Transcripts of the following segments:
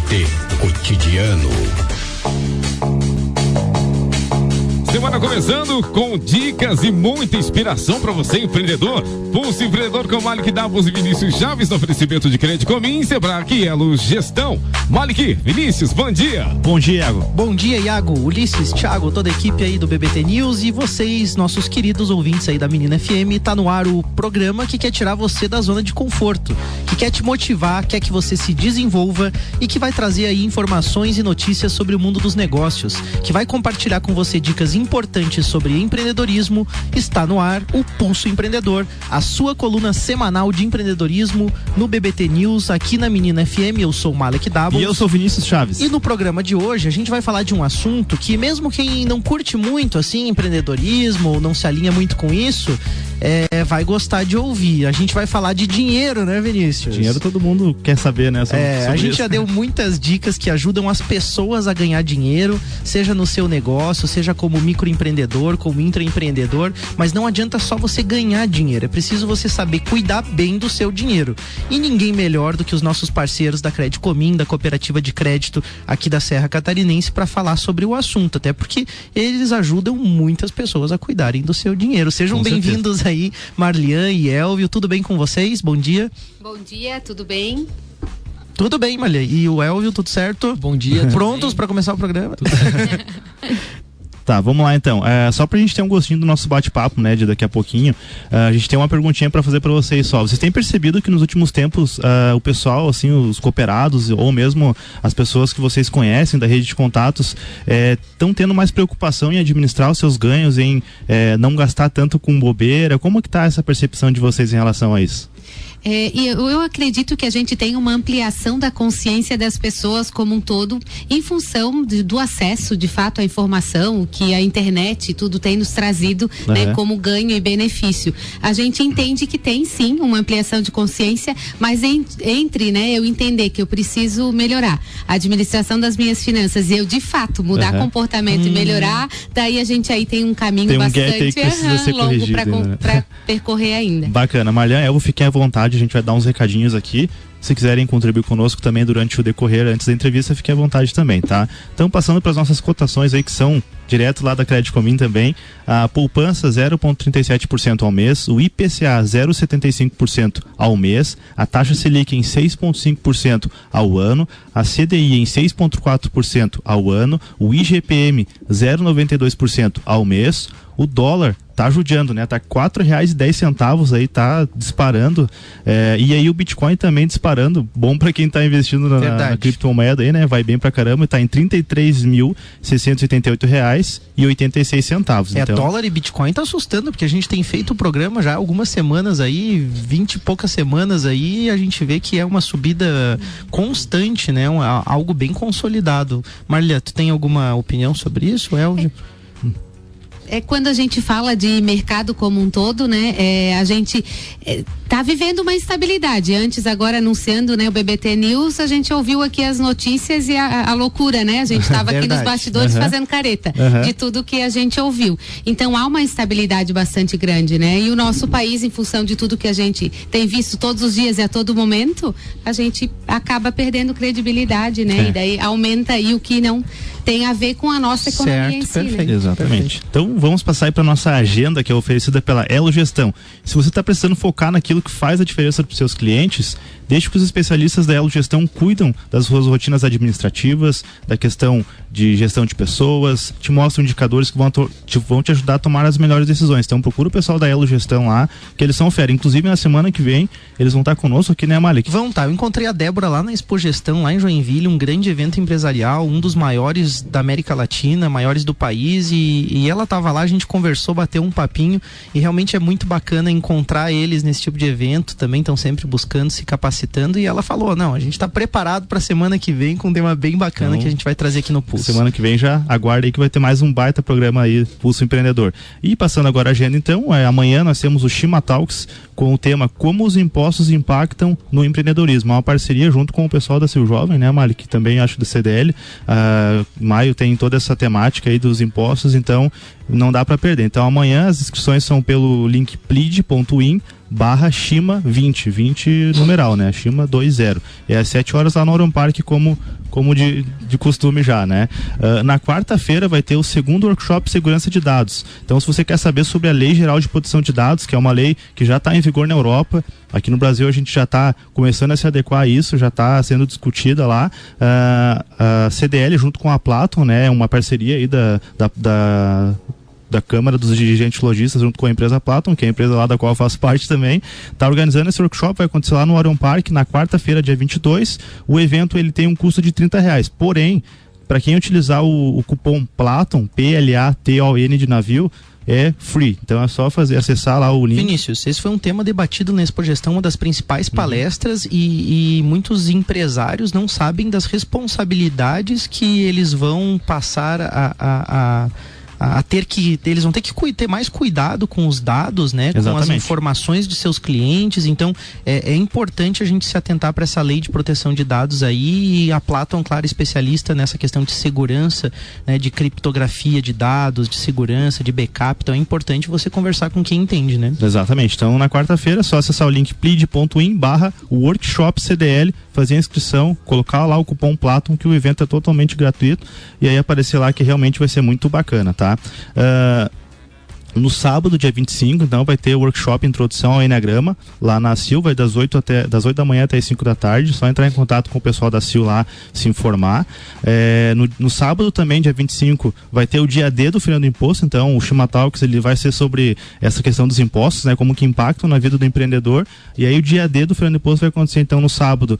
RCC Cotidiano. Semana começando com dicas e muita inspiração para você, empreendedor. Pulso Empreendedor com Malik Davos e Vinícius Chaves no oferecimento de Crédito Comim, Sebrae e Elo Gestão. Malik, Vinícius, bom dia. Bom dia, Iago. Bom dia, Iago, Ulisses, Thiago, toda a equipe aí do BBT News e vocês, nossos queridos ouvintes aí da Menina FM. Tá no ar o programa que quer tirar você da zona de conforto, que quer te motivar, quer que você se desenvolva e que vai trazer aí informações e notícias sobre o mundo dos negócios, que vai compartilhar com você dicas importantes sobre empreendedorismo. Está no ar o Pulso Empreendedor, a sua coluna semanal de empreendedorismo no BBT News, aqui na Menina FM. Eu sou o Malik Davos. E eu sou o Vinícius Chaves. E no programa de hoje a gente vai falar de um assunto que mesmo quem não curte muito assim empreendedorismo ou não se alinha muito com isso, vai gostar de ouvir. A gente vai falar de dinheiro, né, Vinícius? Dinheiro todo mundo quer saber, né? Sobre a gente isso. já deu muitas dicas que ajudam as pessoas a ganhar dinheiro, seja no seu negócio, seja como microempreendedor, como intraempreendedor, mas não adianta só você ganhar dinheiro, é preciso você saber cuidar bem do seu dinheiro. E ninguém melhor do que os nossos parceiros da Crédito Comim, da Cooperativa de Crédito aqui da Serra Catarinense, para falar sobre o assunto, até porque eles ajudam muitas pessoas a cuidarem do seu dinheiro. Sejam bem-vindos aí, Marlian e Elvio, tudo bem com vocês? Bom dia. Bom dia, tudo bem? Tudo bem, Marlian. E o Elvio, tudo certo? Bom dia. Prontos para começar o programa? Tá, vamos lá então. Só pra gente ter um gostinho do nosso bate-papo, né, de daqui a pouquinho, a gente tem uma perguntinha pra fazer pra vocês só. Vocês têm percebido que nos últimos tempos o pessoal, assim, os cooperados ou mesmo as pessoas que vocês conhecem da rede de contatos estão tendo mais preocupação em administrar os seus ganhos, em não gastar tanto com bobeira? Como que tá essa percepção de vocês em relação a isso? E eu acredito que a gente tem uma ampliação da consciência das pessoas como um todo, em função do acesso, de fato, à informação que a internet e tudo tem nos trazido, né, como ganho e benefício. A gente entende que tem sim uma ampliação de consciência, mas entre, né, eu entender que eu preciso melhorar a administração das minhas finanças e eu de fato mudar comportamento e melhorar, daí a gente aí tem um caminho bastante longo para percorrer ainda. Bacana, Marlian, Elvio, fiquem à vontade. A gente vai dar uns recadinhos aqui. Se quiserem contribuir conosco também durante o decorrer, antes da entrevista, fiquem à vontade também, tá? Então, passando para as nossas cotações aí, que são direto lá da Crédito Comim também. A poupança 0,37% ao mês, o IPCA 0,75% ao mês, a taxa Selic em 6,5% ao ano, a CDI em 6,4% ao ano, o IGPM 0,92% ao mês. O dólar tá judiando, né? Tá R$4,10 aí, tá disparando. E aí o Bitcoin também disparando. Bom pra quem tá investindo na criptomoeda aí, né? Vai bem pra caramba. Tá em R$33.688,86. Então, dólar e Bitcoin tá assustando, porque a gente tem feito o programa já há algumas semanas aí, 20 e poucas semanas aí, e a gente vê que é uma subida constante, né? Algo bem consolidado. Marlia, tu tem alguma opinião sobre isso, Elvio? Quando a gente fala de mercado como um todo, né, a gente tá vivendo uma instabilidade. Antes, agora anunciando, né, o BBT News, a gente ouviu aqui as notícias e a loucura, né? A gente estava aqui nos bastidores fazendo careta de tudo que a gente ouviu. Então há uma instabilidade bastante grande, né? E o nosso país, em função de tudo que a gente tem visto todos os dias e a todo momento, a gente acaba perdendo credibilidade, né? E daí aumenta aí o que não tem a ver com a nossa economia em si, perfeito, né? Exatamente. Perfeito. Então vamos passar aí para nossa agenda, que é oferecida pela Elo Gestão. Se você está precisando focar naquilo que faz a diferença para os seus clientes, deixe que os especialistas da Elo Gestão cuidam das suas rotinas administrativas, da questão de gestão de pessoas, te mostram indicadores que vão te ajudar a tomar as melhores decisões. Então procura o pessoal da Elo Gestão lá, que eles são fera. Inclusive na semana que vem, eles vão estar conosco aqui, né, Malik? Vão estar. Eu encontrei a Débora lá na Expo Gestão, lá em Joinville, um grande evento empresarial, um dos maiores da América Latina, maiores do país, e ela estava lá, a gente conversou, bateu um papinho, e realmente é muito bacana encontrar eles nesse tipo de evento, também estão sempre buscando, se capacitando, e ela falou, não, a gente está preparado para a semana que vem com um tema bem bacana que a gente vai trazer aqui no Pulso. Semana que vem já aguarda aí que vai ter mais um baita programa aí, Pulso Empreendedor. E passando agora a agenda então, amanhã nós temos o Shima Talks com o tema Como os impostos impactam no empreendedorismo. É uma parceria junto com o pessoal da Sil Jovem, né, Malik, que também acho do CDL. Maio tem toda essa temática aí dos impostos, então não dá para perder. Então amanhã as inscrições são pelo link plead.in/Shima 20 numeral, né? Shima 20. É às 7 horas lá no Auron Park, como como de costume já, né? Na quarta-feira vai ter o segundo workshop Segurança de Dados. Então, se você quer saber sobre a Lei Geral de Proteção de Dados, que é uma lei que já está em vigor na Europa, aqui no Brasil a gente já está começando a se adequar a isso, já está sendo discutida lá. A CDL junto com a Platon, né? Uma parceria aí da Câmara dos Dirigentes Lojistas junto com a empresa Platon, que é a empresa lá da qual eu faço parte também, está organizando esse workshop, vai acontecer lá no Orion Park na quarta-feira, dia 22. O evento ele tem um custo de R$30, porém, para quem utilizar o cupom Platon, PLATON de navio, é free. Então é só acessar lá o link. Vinícius, esse foi um tema debatido na Expo Gestão, uma das principais palestras, e muitos empresários não sabem das responsabilidades que eles vão passar eles vão ter que ter mais cuidado com os dados, né? Exatamente. Com as informações de seus clientes. Então é importante a gente se atentar para essa lei de proteção de dados aí, e a Platon, claro, especialista nessa questão de segurança, né? De criptografia de dados, de segurança, de backup. Então é importante você conversar com quem entende, né? Exatamente. Então na quarta-feira é só acessar o link plead.in/workshop CDL, fazer a inscrição, colocar lá o cupom Platon, que o evento é totalmente gratuito, e aí aparecer lá que realmente vai ser muito bacana, tá? No sábado, dia 25, então, vai ter o workshop Introdução ao Enneagrama, lá na CIL, vai das 8 da manhã até as 5 da tarde, só entrar em contato com o pessoal da CIL lá, se informar. No sábado também, dia 25, vai ter o dia D do Freio do Imposto, então o Shima Talks, ele vai ser sobre essa questão dos impostos, né, como que impactam na vida do empreendedor, e aí o dia D do Freio do Imposto vai acontecer então no sábado,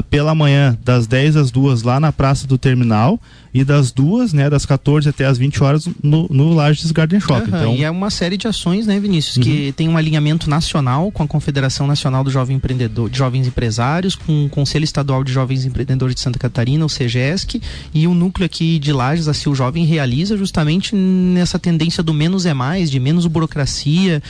pela manhã, das 10 às 2 lá na Praça do Terminal, e das 2, né, das 14 até as 20 horas no Lages Garden Shopping. Então, e é uma série de ações, né, Vinícius, que tem um alinhamento nacional com a Confederação Nacional do Jovem Empreendedor, de Jovens Empresários, com o Conselho Estadual de Jovens Empreendedores de Santa Catarina, o CEGESC, e o núcleo aqui de Lages, a CIL Jovem, realiza justamente nessa tendência do menos é mais, de menos burocracia,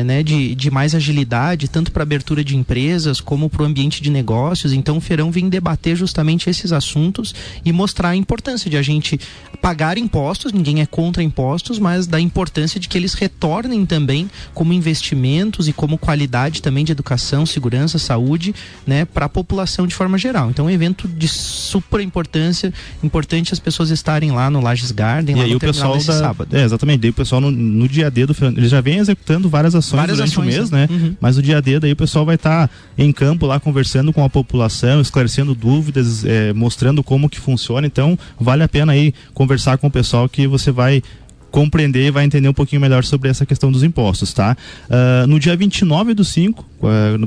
né, de mais agilidade, tanto para abertura de empresas como para o ambiente de negócios. Então o Feirão vem debater justamente esses assuntos e mostrar a importância de a gente pagar impostos, ninguém é contra impostos, mas da importância de que eles retornem também como investimentos e como qualidade também de educação, segurança, saúde, né, para a população de forma geral. Então, um evento de super importância, importante as pessoas estarem lá no Lages Garden, lá no terminal desse sábado. Exatamente, daí o pessoal no dia D do Feirão, eles já vem executando várias ações durante o mês, né? Mas no dia D, daí o pessoal vai estar em campo lá conversando com a população, esclarecendo dúvidas, mostrando como que funciona. Então, vale a pena aí conversar com o pessoal, que você vai compreender e vai entender um pouquinho melhor sobre essa questão dos impostos, tá? No dia 29/5,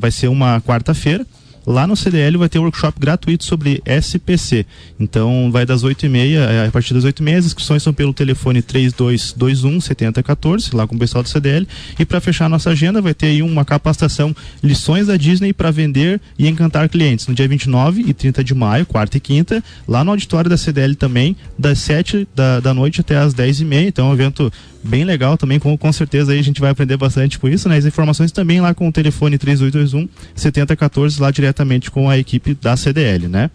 vai ser uma quarta-feira, lá no CDL vai ter um workshop gratuito sobre SPC. Então vai das 8h30, a partir das 8h30, as inscrições são pelo telefone 3221-7014, lá com o pessoal do CDL. E para fechar a nossa agenda, vai ter aí uma capacitação Lições da Disney para vender e encantar clientes, no dia 29 e 30 de maio, quarta e quinta, lá no auditório da CDL também, das 7 da noite até as 10h30. Então é um evento bem legal também, com certeza aí a gente vai aprender bastante com isso, né? As informações também lá com o telefone 3221-7014, lá diretamente com a equipe da CDL, né?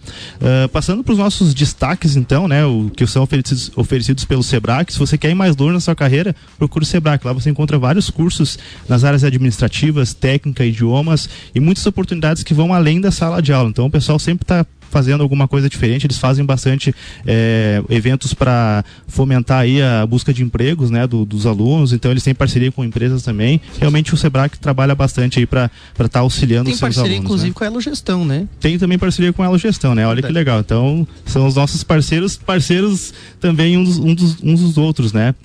Passando para os nossos destaques então, né? O que são oferecidos pelo Sebrae. Se você quer ir mais longe na sua carreira, procure o Sebrae. Lá você encontra vários cursos nas áreas administrativas, técnica, idiomas e muitas oportunidades que vão além da sala de aula. Então o pessoal sempre está fazendo alguma coisa diferente. Eles fazem bastante eventos para fomentar aí a busca de empregos, né, dos alunos. Então eles têm parceria com empresas também. Realmente o Sebrae trabalha bastante aí para estar auxiliando os seus alunos. Tem parceria inclusive, né, com a Elo Gestão, né? Tem também parceria com a Elo Gestão, né? Olha que legal. Então são os nossos parceiros também uns dos outros, né?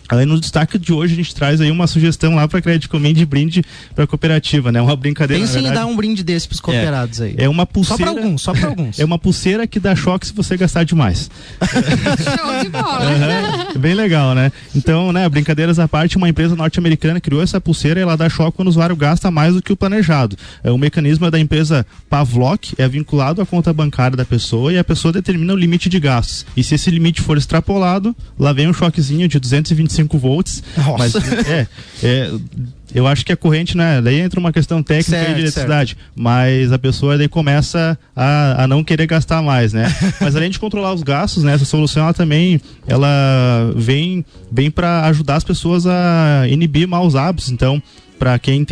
Além no destaque de hoje, a gente traz aí uma sugestão lá para Credit Comim de brinde para a cooperativa, né? Uma brincadeira. Pensem em dar um brinde desse para os cooperados aí. É uma pulseira. Só para alguns. É uma pulseira que dá choque se você gastar demais. Show de bola. Bem legal, né? Então, né, brincadeiras à parte, uma empresa norte-americana criou essa pulseira e ela dá choque quando o usuário gasta mais do que o planejado. O mecanismo é da empresa Pavlok, é vinculado à conta bancária da pessoa e a pessoa determina o limite de gastos. E se esse limite for extrapolado, lá vem um choquezinho de 225 volts. Mas eu acho que a corrente, né? Daí entra uma questão técnica de eletricidade, mas a pessoa daí começa a não querer gastar mais, né? Mas além de controlar os gastos, né? Essa solução ela vem para ajudar as pessoas a inibir maus hábitos. Então para quem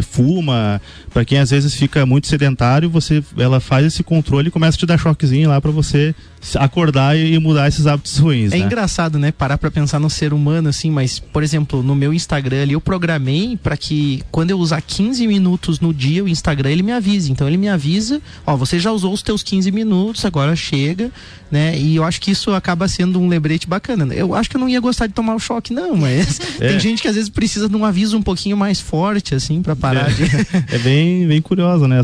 fuma, para quem às vezes fica muito sedentário, ela faz esse controle e começa a te dar choquezinho lá para você acordar e mudar esses hábitos ruins. É engraçado, né? Parar pra pensar no ser humano, assim, mas, por exemplo, no meu Instagram ali, eu programei pra que quando eu usar 15 minutos no dia, o Instagram, ele me avise. Então ele me avisa, você já usou os teus 15 minutos, agora chega, né? E eu acho que isso acaba sendo um lembrete bacana. Eu acho que eu não ia gostar de tomar o choque, não, mas tem gente que às vezes precisa de um aviso um pouquinho mais forte, assim, pra parar de... É bem curiosa, né?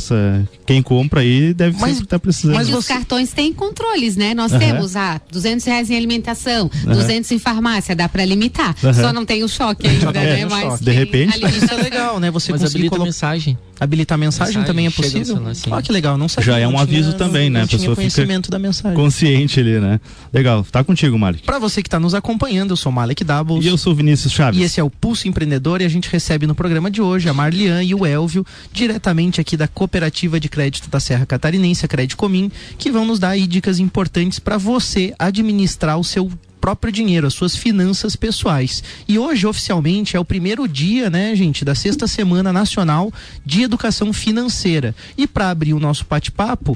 Quem compra aí deve sempre estar precisando. Mas os cartões têm controles, né? Nós temos R$200 em alimentação, 200 em farmácia, dá pra limitar. Só não tem o choque ainda, né? Mas de repente. Isso é legal, né? Você conseguir mensagem. Habilitar mensagem também é possível? Que legal, não sabia. Já é um aviso também, né? A pessoa conhecimento da mensagem. Consciente ali, né? Legal, tá contigo, Malik. Pra você que tá nos acompanhando, eu sou Malik Doubles. E eu sou Vinícius Chaves. E esse é o Pulso Empreendedor, e a gente recebe no programa de hoje a Marlian e o Elvio, diretamente aqui da Cooperativa de Crédito da Serra Catarinense, a Credicomim, que vão nos dar aí dicas importantes para você administrar o seu próprio dinheiro, as suas finanças pessoais. E hoje, oficialmente, é o primeiro dia, né, gente, da 6ª Semana Nacional de Educação Financeira. E para abrir o nosso bate-papo,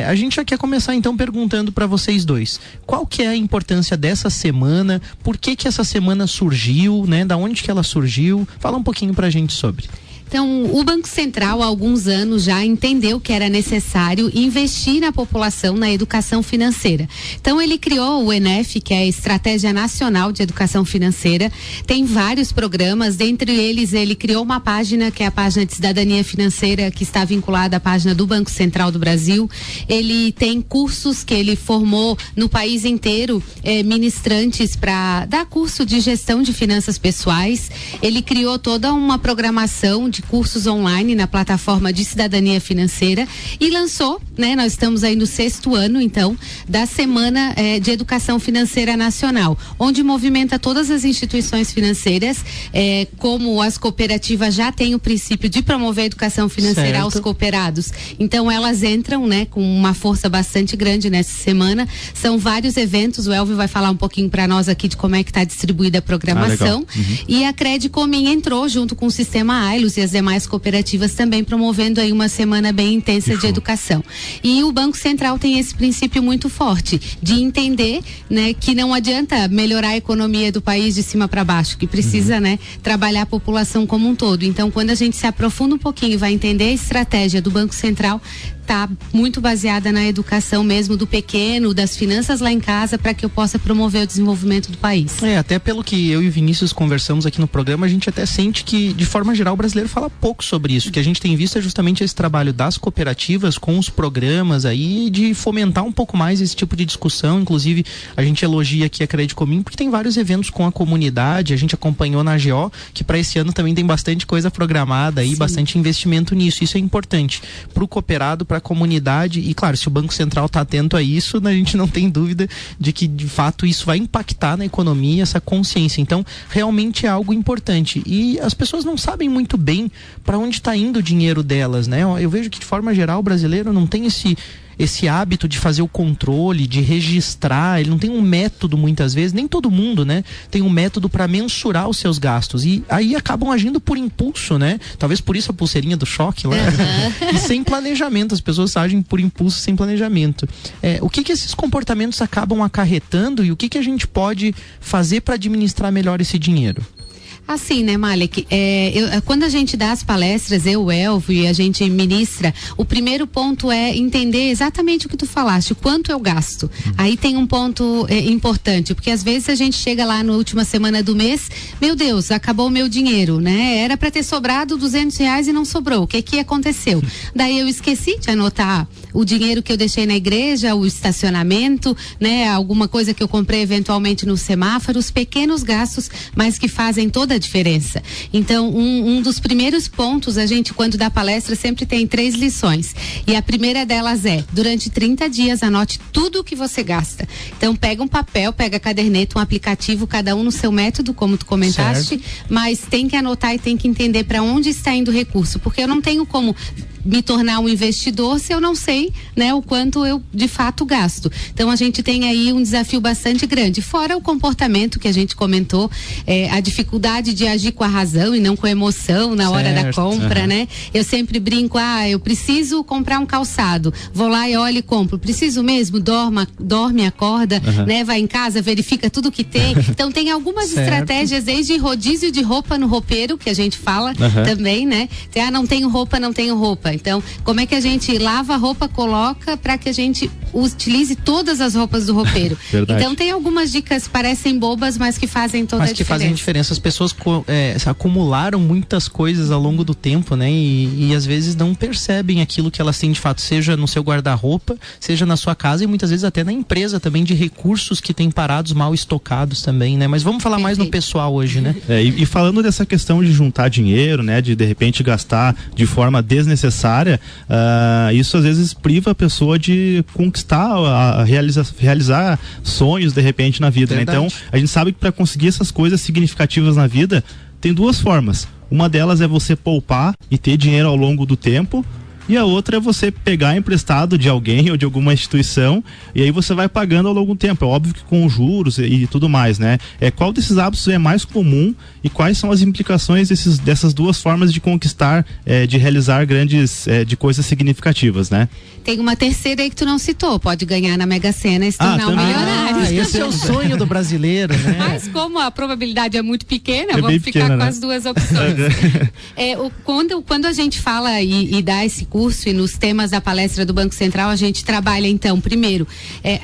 a gente já quer começar então perguntando para vocês dois, qual que é a importância dessa semana, por que essa semana surgiu, né, da onde que ela surgiu? Fala um pouquinho pra gente sobre. Então, o Banco Central, há alguns anos já entendeu que era necessário investir na população na educação financeira. Então, ele criou o ENEF, que é a Estratégia Nacional de Educação Financeira. Tem vários programas, dentre eles ele criou uma página, que é a página de Cidadania Financeira, que está vinculada à página do Banco Central do Brasil. Ele tem cursos que ele formou no país inteiro, ministrantes para dar curso de gestão de finanças pessoais. Ele criou toda uma programação de cursos online na plataforma de Cidadania Financeira e lançou, né? Nós estamos aí no 6º ano, então, da Semana de Educação Financeira Nacional, onde movimenta todas as instituições financeiras, como as cooperativas já têm o princípio de promover a educação financeira aos cooperados. Então, elas entram, né, com uma força bastante grande nessa semana. São vários eventos, o Elvio vai falar um pouquinho para nós aqui de como é que está distribuída a programação. E a Credicomim entrou junto com o Sistema Ailos e as demais cooperativas também promovendo aí uma semana bem intensa de educação. E o Banco Central tem esse princípio muito forte de entender, né, que não adianta melhorar a economia do país de cima para baixo, que precisa, né, trabalhar a população como um todo. Então, quando a gente se aprofunda um pouquinho e vai entender a estratégia do Banco Central, está muito baseada na educação mesmo do pequeno, das finanças lá em casa, para que eu possa promover o desenvolvimento do país. Até pelo que eu e o Vinícius conversamos aqui no programa, a gente até sente que, de forma geral, o brasileiro fala pouco sobre isso. O que a gente tem visto é justamente esse trabalho das cooperativas com os programas aí, de fomentar um pouco mais esse tipo de discussão. Inclusive, a gente elogia aqui a Credicomim, porque tem vários eventos com a comunidade. A gente acompanhou na AGO, que para esse ano também tem bastante coisa programada aí, bastante investimento nisso. Isso é importante para o cooperado, para a comunidade, e claro, se o Banco Central está atento a isso, a gente não tem dúvida de que de fato isso vai impactar na economia, essa consciência. Então, realmente é algo importante, e as pessoas não sabem muito bem para onde está indo o dinheiro delas, né? Eu vejo que de forma geral o brasileiro não tem esse hábito de fazer o controle, de registrar. Ele não tem um método, muitas vezes, nem todo mundo, né, tem um método para mensurar os seus gastos, e aí acabam agindo por impulso, né? Talvez por isso a pulseirinha do choque lá. E sem planejamento, as pessoas agem por impulso, sem planejamento. O que esses comportamentos acabam acarretando, e o que a gente pode fazer para administrar melhor esse dinheiro? Assim, né, Malik? Quando a gente dá as palestras, o Elvio, e a gente ministra, o primeiro ponto é entender exatamente o que tu falaste, o quanto eu gasto. Aí tem um ponto importante, porque às vezes a gente chega lá na última semana do mês, meu Deus, acabou o meu dinheiro, né? Era para ter sobrado R$200 e não sobrou. O que aconteceu? Daí eu esqueci de anotar o dinheiro que eu deixei na igreja, o estacionamento, né? Alguma coisa que eu comprei eventualmente no semáforo, os pequenos gastos, mas que fazem toda a diferença. Então, um dos primeiros pontos, a gente, quando dá palestra, sempre tem 3 lições. E a primeira delas é, durante 30 dias, anote tudo o que você gasta. Então, pega um papel, pega caderneta, um aplicativo, cada um no seu método, como tu comentaste, mas tem que anotar e tem que entender para onde está indo o recurso, porque eu não tenho como me tornar um investidor se eu não sei, né, o quanto eu de fato gasto. Então a gente tem aí um desafio bastante grande. Fora o comportamento que a gente comentou, a dificuldade de agir com a razão e não com a emoção na hora da compra, né? Eu sempre brinco, eu preciso comprar um calçado, vou lá e olho e compro. Preciso mesmo? Dorme, acorda, né? Vai em casa, verifica tudo que tem. Então tem algumas estratégias, desde rodízio de roupa no roupeiro, que a gente fala também, né? Não tenho roupa. Então, como é que a gente lava a roupa, coloca para que a gente utilize todas as roupas do roupeiro? Então tem algumas dicas, parecem bobas, mas que fazem toda a diferença. Fazem diferença. As pessoas acumularam muitas coisas ao longo do tempo, né? E às vezes não percebem aquilo que elas têm de fato, seja no seu guarda-roupa, seja na sua casa e muitas vezes até na empresa também, de recursos que têm parados mal estocados também, né? Mas vamos falar mais no pessoal hoje, né? E falando dessa questão de juntar dinheiro, né? De repente gastar de forma desnecessária, isso às vezes priva a pessoa de conquistar, realizar sonhos de repente na vida, né? Então a gente sabe que para conseguir essas coisas significativas na vida tem duas formas. Uma delas é você poupar e ter dinheiro ao longo do tempo, e a outra é você pegar emprestado de alguém ou de alguma instituição, e aí você vai pagando ao longo do tempo. É óbvio que com juros e tudo mais, né? Qual desses hábitos é mais comum e quais são as implicações dessas duas formas de conquistar, de realizar grandes, de coisas significativas, né? Tem uma terceira aí que tu não citou, pode ganhar na Mega Sena e se tornar um milionário. Esse é o sonho do brasileiro, né? Mas como a probabilidade é muito pequena, vamos ficar com as duas opções. Quando a gente fala e dá esse curso e nos temas da palestra do Banco Central, a gente trabalha então, primeiro,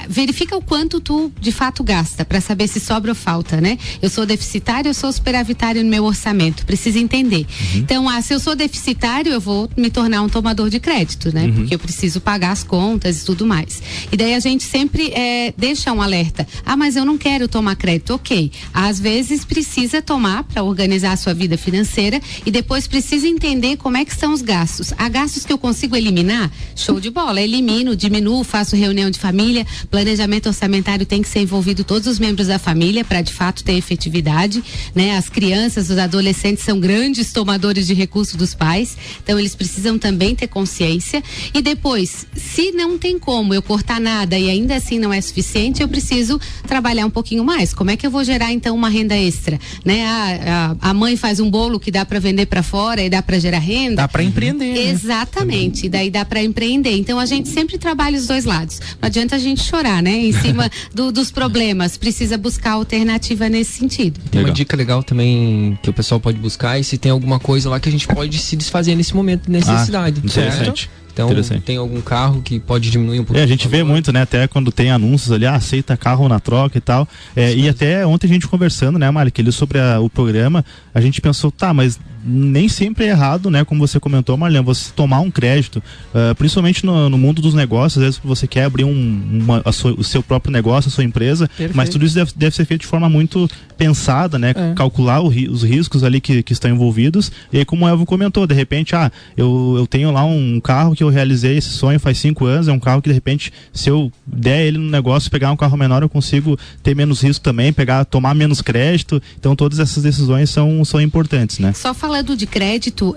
verifica o quanto tu de fato gasta, para saber se sobra ou falta, né? Eu sou deficitário, eu sou superavitário no meu orçamento, precisa entender. Então, se eu sou deficitário, eu vou me tornar um tomador de crédito, né? Porque eu preciso pagar as contas e tudo mais. E daí a gente sempre deixa um alerta. Mas eu não quero tomar crédito. Ok. Às vezes precisa tomar para organizar a sua vida financeira e depois precisa entender como é que são os gastos. Há gastos que eu consigo eliminar? Show de bola. Elimino, diminuo, faço reunião de família. Planejamento orçamentário tem que ser envolvido todos os membros da família para de fato ter efetividade, né? As crianças, os adolescentes são grandes tomadores de recursos dos pais, então eles precisam também ter consciência. E depois, se não tem como eu cortar nada e ainda assim não é suficiente, eu preciso trabalhar um pouquinho mais. Como é que eu vou gerar então uma renda extra, né? A mãe faz um bolo que dá para vender para fora e dá para gerar renda. Dá para empreender. Exatamente. Né? Daí dá para empreender. Então a gente sempre trabalha os dois lados. Não adianta a gente chorar, né? Em cima dos problemas. Precisa buscar alternativa nesse sentido. Tem uma dica legal também que o pessoal pode buscar, e se tem alguma coisa lá que a gente pode se desfazer nesse momento de necessidade. Interessante. Então, tem algum carro que pode diminuir um pouco? A gente vê muito, né? Até quando tem anúncios ali, aceita carro na troca e tal. E até ontem a gente conversando, né, Malik, ali sobre o programa, a gente pensou, mas nem sempre é errado, né? Como você comentou, Marlene, você tomar um crédito, principalmente no mundo dos negócios. Às vezes você quer abrir o seu próprio negócio, a sua empresa. Perfeito. Mas tudo isso deve ser feito de forma muito pensada, né? Calcular os riscos ali que estão envolvidos. E aí, como o Elvio comentou, de repente, eu tenho lá um carro que eu realizei esse sonho faz 5 anos, é um carro que de repente, se eu der ele no negócio, pegar um carro menor, eu consigo ter menos risco também, tomar menos crédito. Então todas essas decisões são importantes, né? Só falando de crédito,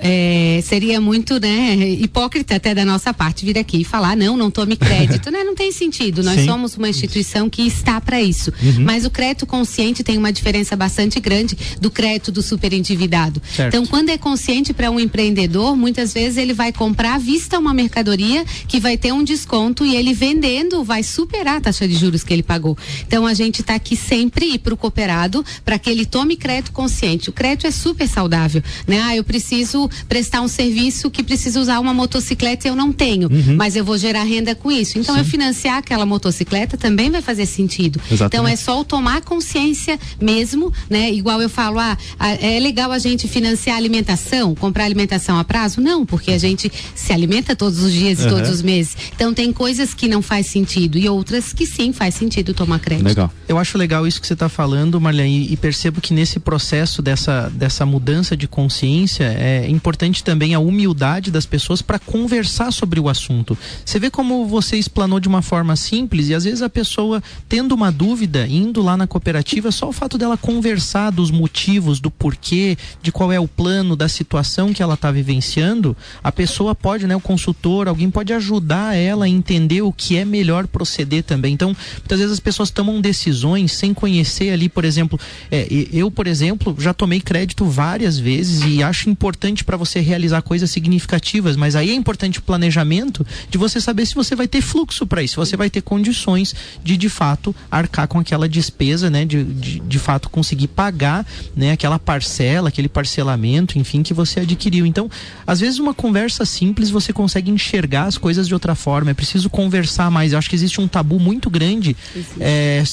seria muito, né, hipócrita até da nossa parte vir aqui e falar, não tome crédito, né? Não tem sentido, nós somos uma instituição que está para isso. Mas o crédito consciente tem uma diferença bastante grande do crédito do superendividado. Então, quando é consciente para um empreendedor, muitas vezes ele vai comprar à vista uma mercadoria que vai ter um desconto e ele vendendo vai superar a taxa de juros que ele pagou. Então a gente está aqui sempre para o cooperado para que ele tome crédito consciente. O crédito é super saudável, né? Eu preciso prestar um serviço que preciso usar uma motocicleta e eu não tenho, mas eu vou gerar renda com isso. Então eu financiar aquela motocicleta também vai fazer sentido. Exatamente. Então é só tomar consciência mesmo, né? Igual eu falo, é legal a gente financiar alimentação, comprar alimentação a prazo? Não, porque a gente se alimenta todos os dias e todos os meses. Então tem coisas que não faz sentido e outras que sim faz sentido tomar crédito. Legal. Eu acho legal isso que você está falando, Marlene, e percebo que nesse processo dessa mudança de consciência consciência, é importante também a humildade das pessoas para conversar sobre o assunto. Você vê como você explanou de uma forma simples e às vezes a pessoa tendo uma dúvida, indo lá na cooperativa, só o fato dela conversar dos motivos, do porquê, de qual é o plano, da situação que ela está vivenciando, a pessoa pode, né, o consultor, alguém pode ajudar ela a entender o que é melhor proceder também. Então, muitas vezes as pessoas tomam decisões sem conhecer ali, por exemplo, eu, por exemplo, já tomei crédito várias vezes e acho importante para você realizar coisas significativas, mas aí é importante o planejamento de você saber se você vai ter fluxo para isso, se você vai ter condições de fato arcar com aquela despesa, né, de fato conseguir pagar, né, aquela parcela, aquele parcelamento, enfim, que você adquiriu. Então, às vezes uma conversa simples você consegue enxergar as coisas de outra forma. É preciso conversar mais. Eu acho que existe um tabu muito grande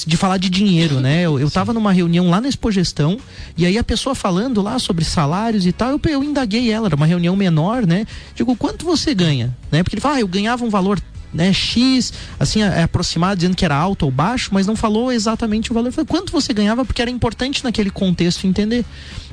de falar de dinheiro, né? Eu estava numa reunião lá na Expogestão e aí a pessoa falando lá sobre salários e tal, eu indaguei ela, era uma reunião menor, né? Digo, quanto você ganha? Né? Porque ele fala, eu ganhava um valor, né, X, assim, aproximado, dizendo que era alto ou baixo, mas não falou exatamente o valor. Eu falei, quanto você ganhava? Porque era importante naquele contexto entender,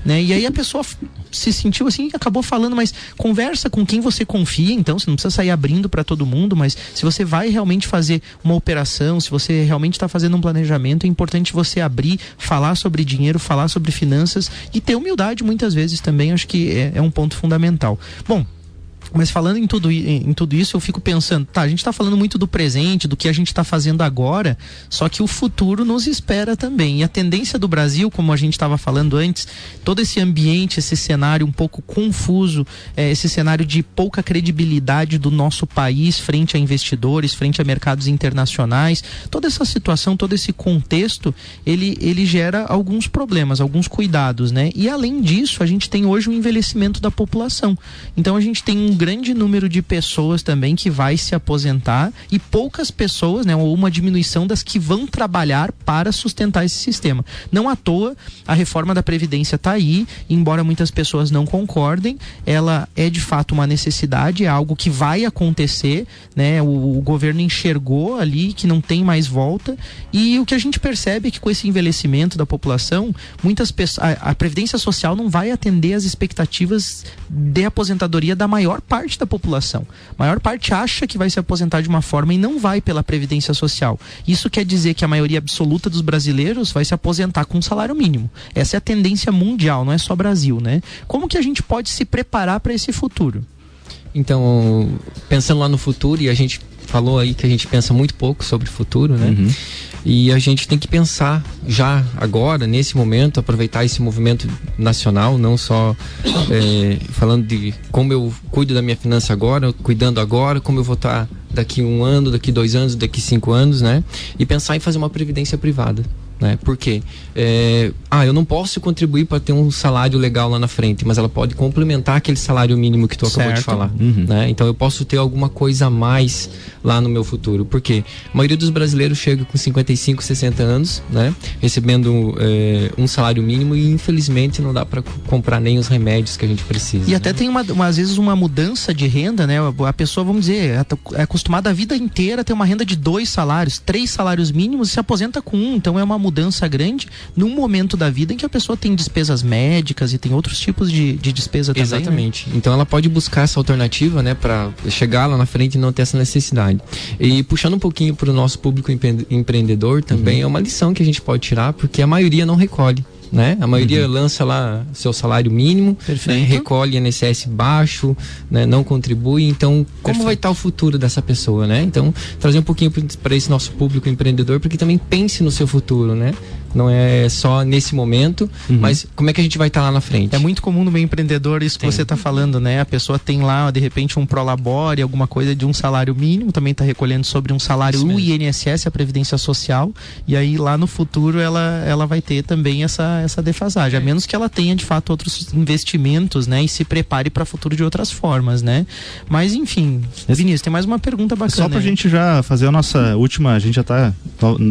né? E aí a pessoa se sentiu assim e acabou falando, mas conversa com quem você confia, então você não precisa sair abrindo para todo mundo, mas se você vai realmente fazer uma operação, se você realmente está fazendo um planejamento, é importante você abrir, falar sobre dinheiro, falar sobre finanças e ter humildade muitas vezes também, acho que é um ponto fundamental. Bom, mas falando em tudo isso, eu fico pensando, tá, a gente está falando muito do presente, do que a gente está fazendo agora, só que o futuro nos espera também. E a tendência do Brasil, como a gente estava falando antes, todo esse ambiente, esse cenário um pouco confuso, esse cenário de pouca credibilidade do nosso país frente a investidores, frente a mercados internacionais, toda essa situação, todo esse contexto, ele gera alguns problemas, alguns cuidados, né? E além disso, a gente tem hoje um envelhecimento da população. Então a gente tem um grande número de pessoas também que vai se aposentar e poucas pessoas, né, ou uma diminuição das que vão trabalhar para sustentar esse sistema. Não à toa, a reforma da Previdência está aí, embora muitas pessoas não concordem, ela é de fato uma necessidade, é algo que vai acontecer, né, o governo enxergou ali que não tem mais volta e o que a gente percebe é que com esse envelhecimento da população, muitas pessoas, a Previdência Social não vai atender às expectativas de aposentadoria da maior parte da população. A maior parte acha que vai se aposentar de uma forma e não vai pela Previdência Social. Isso quer dizer que a maioria absoluta dos brasileiros vai se aposentar com um salário mínimo. Essa é a tendência mundial, não é só Brasil, né? Como que a gente pode se preparar para esse futuro? Então, pensando lá no futuro, e a gente falou aí que a gente pensa muito pouco sobre o futuro, né? Uhum. E a gente tem que pensar já agora, nesse momento, aproveitar esse movimento nacional, não só falando de como eu cuido da minha finança agora, cuidando agora, como eu vou estar daqui 1 ano, daqui 2 anos, daqui 5 anos, né? E pensar em fazer uma previdência privada. Né? Por quê? Eu não posso contribuir para ter um salário legal lá na frente, mas ela pode complementar aquele salário mínimo que tu acabou de falar. Uhum. Né? Então eu posso ter alguma coisa a mais lá no meu futuro. Por quê? A maioria dos brasileiros chega com 55, 60 anos, né? Recebendo um salário mínimo e infelizmente não dá para comprar nem os remédios que a gente precisa. E até tem às vezes uma mudança de renda, né? A pessoa, vamos dizer, é acostumada a vida inteira a ter uma renda de 2 salários, 3 salários mínimos e se aposenta com 1. Então é uma mudança grande num momento da vida em que a pessoa tem despesas médicas e tem outros tipos de despesa também. Exatamente. Né? Então ela pode buscar essa alternativa, né, para chegar lá na frente e não ter essa necessidade. E puxando um pouquinho para o nosso público empreendedor também, é uma lição que a gente pode tirar, porque a maioria não recolhe. Né? A maioria lança lá seu salário mínimo, né? Recolhe INSS baixo, né? Não contribui. Então, como vai estar o futuro dessa pessoa, né? Então, trazer um pouquinho para esse nosso público empreendedor, porque também pense no seu futuro, né? Não é só nesse momento, mas como é que a gente vai estar lá na frente? É muito comum no meio empreendedor isso que você está falando, né? A pessoa tem lá, de repente, um Prolabore, alguma coisa de um salário mínimo, também está recolhendo sobre um salário o INSS, a Previdência Social, e aí lá no futuro ela vai ter também essa defasagem, a menos que ela tenha de fato outros investimentos, né? E se prepare para o futuro de outras formas, né? Mas enfim, Vinícius, tem mais uma pergunta bacana. Só pra gente já fazer a nossa última, a gente já tá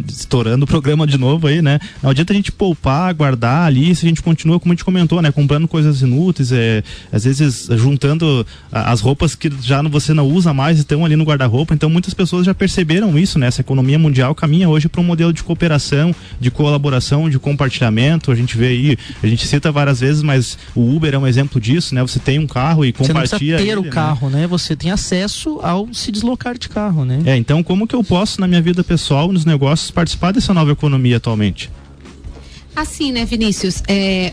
estourando o programa de novo aí, né? Não adianta a gente poupar, guardar ali, se a gente continua, como a gente comentou, né? Comprando coisas inúteis, às vezes juntando as roupas que já você não usa mais e estão ali no guarda-roupa. Então muitas pessoas já perceberam isso, né? Essa economia mundial caminha hoje para um modelo de cooperação, de colaboração, de compartilhamento. A gente vê aí, a gente cita várias vezes, mas o Uber é um exemplo disso, né? Você tem um carro e compartilha. Você não precisa ter ele, o carro, né? Você tem acesso ao se deslocar de carro, né? Então como que eu posso, na minha vida pessoal, nos negócios, participar dessa nova economia atualmente? Assim, né, Vinícius?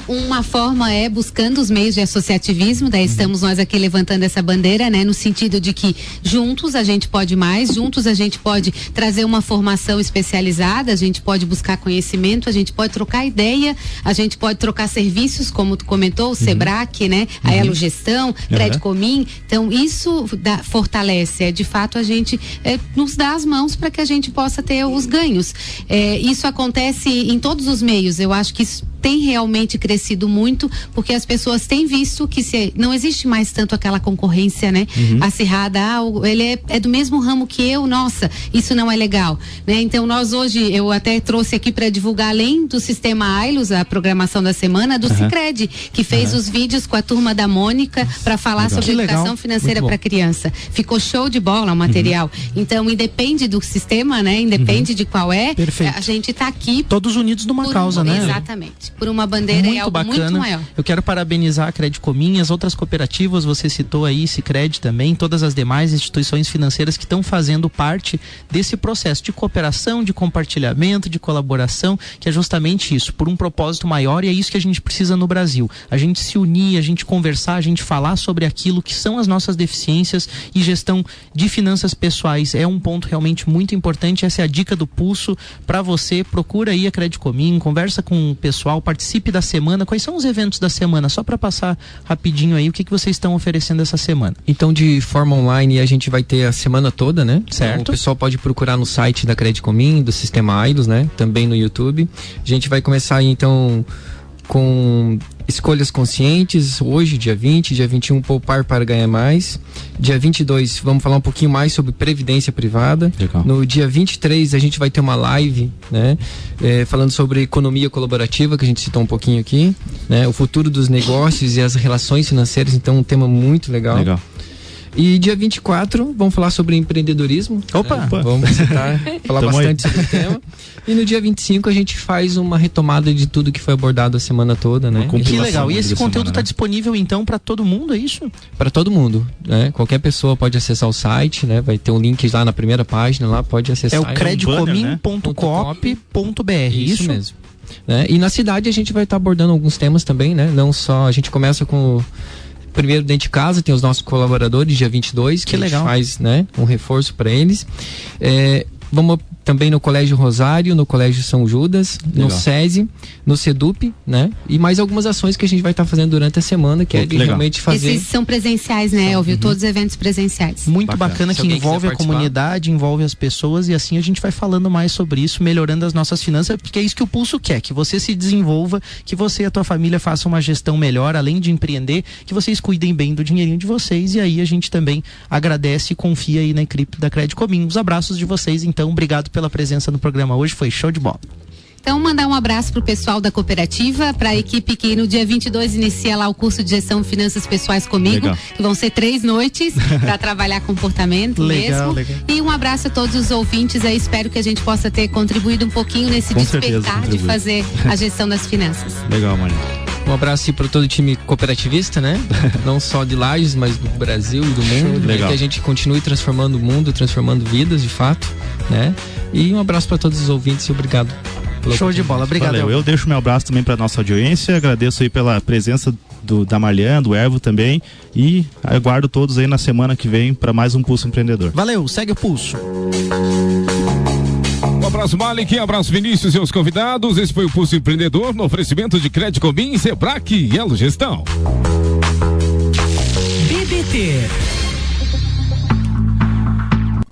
Uma forma é buscando os meios de associativismo, daí estamos nós aqui levantando essa bandeira, né? No sentido de que juntos a gente pode mais, juntos a gente pode trazer uma formação especializada, a gente pode buscar conhecimento, a gente pode trocar ideia, a gente pode trocar serviços, como tu comentou, o Sebrae, né? A Elo Gestão, Crédito Comim. Então, isso fortalece, de fato, a gente nos dá as mãos para que a gente possa ter os ganhos. Isso acontece em todos os meios. Eu acho que isso tem realmente crescido muito, porque as pessoas têm visto que não existe mais tanto aquela concorrência, né? Acirrada, ele é do mesmo ramo que eu, nossa, isso não é legal, né? Então nós hoje, eu até trouxe aqui para divulgar, além do sistema Ailos, a programação da semana, do Sicredi, que fez os vídeos com a turma da Mônica para falar sobre educação financeira para criança. Ficou show de bola o material. Então, independe do sistema, né? Independe de qual é. Perfeito. A gente está aqui todos unidos numa causa, né? Exatamente. Por uma bandeira muito algo bacana. Muito maior. Eu quero parabenizar a Crédito Comim, as outras cooperativas, você citou aí, Sicredi também, todas as demais instituições financeiras que estão fazendo parte desse processo de cooperação, de compartilhamento, de colaboração, que é justamente isso, por um propósito maior, e é isso que a gente precisa no Brasil. A gente se unir, a gente conversar, a gente falar sobre aquilo que são as nossas deficiências, e gestão de finanças pessoais é um ponto realmente muito importante. Essa é a dica do pulso para você. Procura aí a Crédito Comim, conversa com o pessoal, participe da semana. Quais são os eventos da semana? Só para passar rapidinho aí, o que vocês estão oferecendo essa semana? Então, de forma online, a gente vai ter a semana toda, né? Certo. Então, o pessoal pode procurar no site da Crédito Comim, do Sistema Ailos, né? Também no YouTube. A gente vai começar aí, então, com escolhas conscientes, hoje, dia 20, dia 21, poupar para ganhar mais. Dia 22, vamos falar um pouquinho mais sobre previdência privada. Legal. No dia 23, a gente vai ter uma live, né? Falando sobre economia colaborativa, que a gente citou um pouquinho aqui, né? O futuro dos negócios e as relações financeiras, então um tema muito legal. Legal. E dia 24, vamos falar sobre empreendedorismo. Opa! Né? Vamos falar bastante sobre o tema. E no dia 25 a gente faz uma retomada de tudo que foi abordado a semana toda, né? Que legal. E esse conteúdo está disponível então para todo mundo, é isso? Para todo mundo, né? Qualquer pessoa pode acessar o site, né? Vai ter um link lá na primeira página, lá pode acessar. É o credicomim.coop.br, isso mesmo. Né? E na cidade a gente vai estar abordando alguns temas também, né? Não só, a gente começa com primeiro dentro de casa, tem os nossos colaboradores, dia 22, que legal. A gente faz, né, um reforço para eles. Vamos também no Colégio Rosário, no Colégio São Judas, legal. No SESI, no SEDUP, né? E mais algumas ações que a gente vai estar fazendo durante a semana, que é de realmente fazer. Esses são presenciais, né, Elvio? Todos os eventos presenciais. Muito bacana, que envolve a comunidade, envolve as pessoas, e assim a gente vai falando mais sobre isso, melhorando as nossas finanças, porque é isso que o Pulso quer, que você se desenvolva, que você e a tua família façam uma gestão melhor, além de empreender, que vocês cuidem bem do dinheirinho de vocês, e aí a gente também agradece e confia aí na equipe da Crédito Comim. Os abraços de vocês, então, obrigado pela presença no programa hoje, foi show de bola. Então, mandar um abraço pro pessoal da cooperativa, pra equipe que no dia 22 inicia lá o curso de gestão de finanças pessoais comigo, legal. Que vão ser 3 noites para trabalhar comportamento legal, mesmo. Legal. E um abraço a todos os ouvintes aí, espero que a gente possa ter contribuído um pouquinho nesse despertar de fazer a gestão das finanças. Legal, Maria. Um abraço para todo o time cooperativista, né? Não só de Lages, mas do Brasil e do mundo. Legal. Que a gente continue transformando o mundo, transformando vidas, de fato, né? E um abraço para todos os ouvintes e obrigado. Show de bola, obrigado. Valeu. Eu deixo meu abraço também para nossa audiência, agradeço aí pela presença da Marlian, do Ervo também, e aguardo todos aí na semana que vem para mais um Pulso Empreendedor. Valeu, segue o Pulso. Um abraço, Malik, abraço, Vinícius e os convidados. Esse foi o Pulso Empreendedor no oferecimento de Crédito Comim, Sebrae e Elo Gestão. BBT